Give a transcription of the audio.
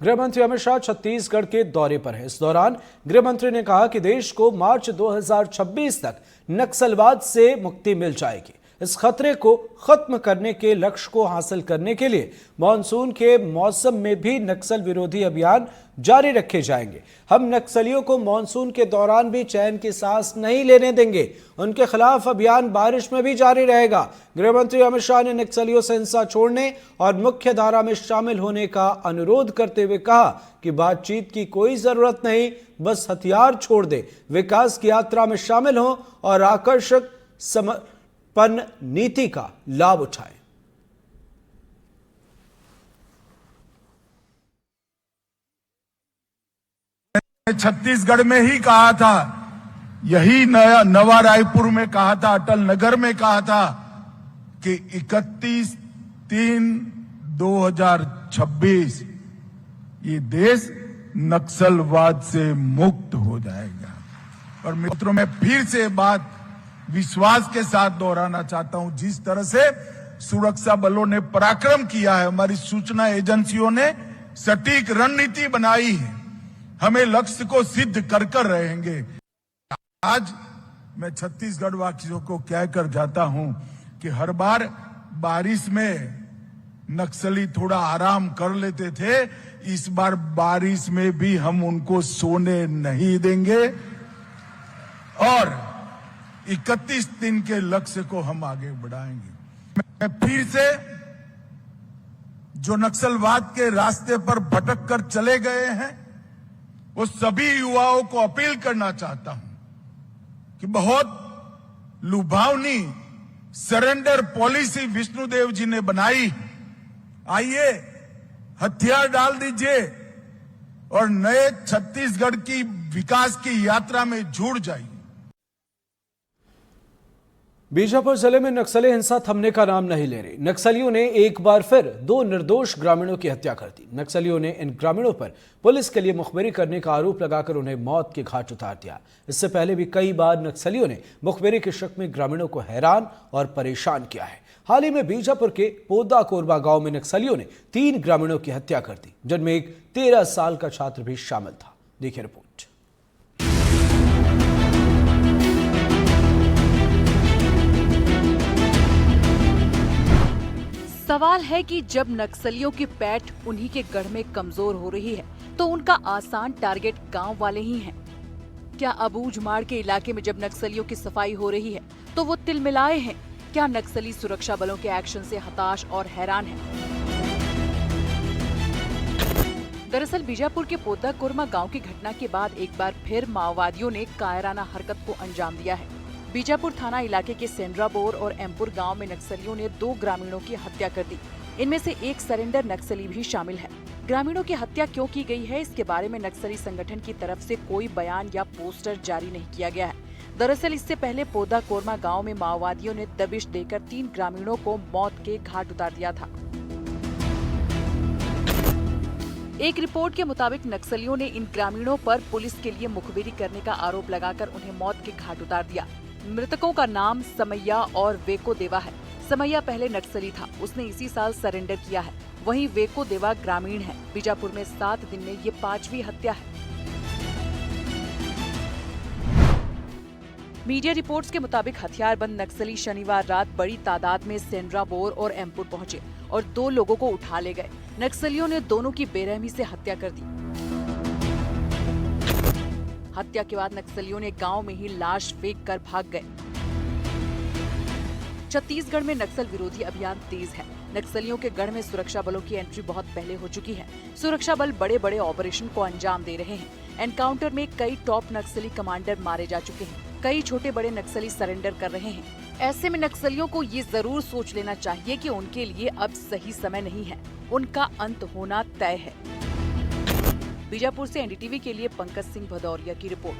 गृह मंत्री अमित शाह छत्तीसगढ़ के दौरे पर हैं। इस दौरान गृह मंत्री ने कहा कि देश को मार्च 2026 तक नक्सलवाद से मुक्ति मिल जाएगी। इस खतरे को खत्म करने के लक्ष्य को हासिल करने के लिए मानसून के मौसम में भी नक्सल विरोधी अभियान जारी रखे जाएंगे। हम नक्सलियों को मानसून के दौरान भी चैन की सांस नहीं लेने देंगे। उनके खिलाफ अभियान बारिश में भी जारी रहेगा। गृह मंत्री अमित शाह ने नक्सलियों से हिंसा छोड़ने और मुख्य धारा में शामिल होने का अनुरोध करते हुए कहा कि बातचीत की कोई जरूरत नहीं, बस हथियार छोड़ दे, विकास की यात्रा में शामिल हो और आकर्षक समर्पण नीति का लाभ उठाएं। छत्तीसगढ़ में ही कहा था, यही नवा रायपुर में कहा था, अटल नगर में कहा था कि 31/3/2026 ये देश नक्सलवाद से मुक्त हो जाएगा। और मित्रों, मैं फिर से बात विश्वास के साथ दोहराना चाहता हूं, जिस तरह से सुरक्षा बलों ने पराक्रम किया है, हमारी सूचना एजेंसियों ने सटीक रणनीति बनाई है, हमें लक्ष्य को सिद्ध कर रहेंगे। आज मैं छत्तीसगढ़ वासियों को कहकर जाता हूं कि हर बार बारिश में नक्सली थोड़ा आराम कर लेते थे, इस बार बारिश में भी हम उनको सोने नहीं देंगे और 31 दिन के लक्ष्य को हम आगे बढ़ाएंगे। मैं फिर से जो नक्सलवाद के रास्ते पर भटक कर चले गए हैं, वो सभी युवाओं को अपील करना चाहता हूं कि बहुत लुभावनी सरेंडर पॉलिसी विष्णुदेव जी ने बनाई। आइए, हथियार डाल दीजिए और नए छत्तीसगढ़ की विकास की यात्रा में जुड़ जाइए। बीजापुर जिले में नक्सली हिंसा थमने का नाम नहीं ले रही। नक्सलियों ने एक बार फिर 2 निर्दोष ग्रामीणों की हत्या कर दी। नक्सलियों ने इन ग्रामीणों पर पुलिस के लिए मुखबिरी करने का आरोप लगाकर उन्हें मौत के घाट उतार दिया। इससे पहले भी कई बार नक्सलियों ने मुखबिरी के शक में ग्रामीणों को हैरान और परेशान किया है। हाल ही में बीजापुर के पोदा कोरबा गांव में नक्सलियों ने 3 ग्रामीणों की हत्या कर दी, जिनमें एक 13 साल का छात्र भी शामिल था। देखिए रिपोर्ट। सवाल है कि जब नक्सलियों की पैठ उन्हीं के गढ़ में कमजोर हो रही है, तो उनका आसान टारगेट गांव वाले ही हैं। क्या अबूझमाड़ के इलाके में जब नक्सलियों की सफाई हो रही है, तो वो तिलमिलाए हैं? क्या नक्सली सुरक्षा बलों के एक्शन से हताश और हैरान हैं? दरअसल बीजापुर के पोदा कोरमा गांव की घटना के बाद एक बार फिर माओवादियों ने कायराना हरकत को अंजाम दिया है। बीजापुर थाना इलाके के सेंड्राबोर और एमपुर गांव में नक्सलियों ने 2 ग्रामीणों की हत्या कर दी। इनमें से एक सरेंडर नक्सली भी शामिल है। ग्रामीणों की हत्या क्यों की गई है, इसके बारे में नक्सली संगठन की तरफ से कोई बयान या पोस्टर जारी नहीं किया गया है। दरअसल इससे पहले पोदा कोरमा गांव में माओवादियों ने दबिश देकर 3 ग्रामीणों को मौत के घाट उतार दिया था। एक रिपोर्ट के मुताबिक नक्सलियों ने इन ग्रामीणों पर पुलिस के लिए मुखबिरी करने का आरोप लगाकर उन्हें मौत के घाट उतार दिया। मृतकों का नाम समैया और वेको देवा है। समैया पहले नक्सली था, उसने इसी साल सरेंडर किया है। वहीं वेको देवा ग्रामीण है। बीजापुर में 7 दिन में ये 5वीं हत्या है। मीडिया रिपोर्ट्स के मुताबिक हथियारबंद नक्सली शनिवार रात बड़ी तादाद में सेंड्राबोर और एमपुर पहुंचे और 2 लोगों को उठा ले गए। नक्सलियों ने दोनों की बेरहमी से हत्या कर दी। हत्या के बाद नक्सलियों ने गांव में ही लाश फेंक कर भाग गए। छत्तीसगढ़ में नक्सल विरोधी अभियान तेज है। नक्सलियों के गढ़ में सुरक्षा बलों की एंट्री बहुत पहले हो चुकी है। सुरक्षा बल बड़े बड़े ऑपरेशन को अंजाम दे रहे हैं। एनकाउंटर में कई टॉप नक्सली कमांडर मारे जा चुके हैं। कई छोटे बड़े नक्सली सरेंडर कर रहे हैं। ऐसे में नक्सलियों को ये जरूर सोच लेना चाहिए कि उनके लिए अब सही समय नहीं है, उनका अंत होना तय है। बीजापुर से एनडीटीवी के लिए पंकज सिंह भदौरिया की रिपोर्ट।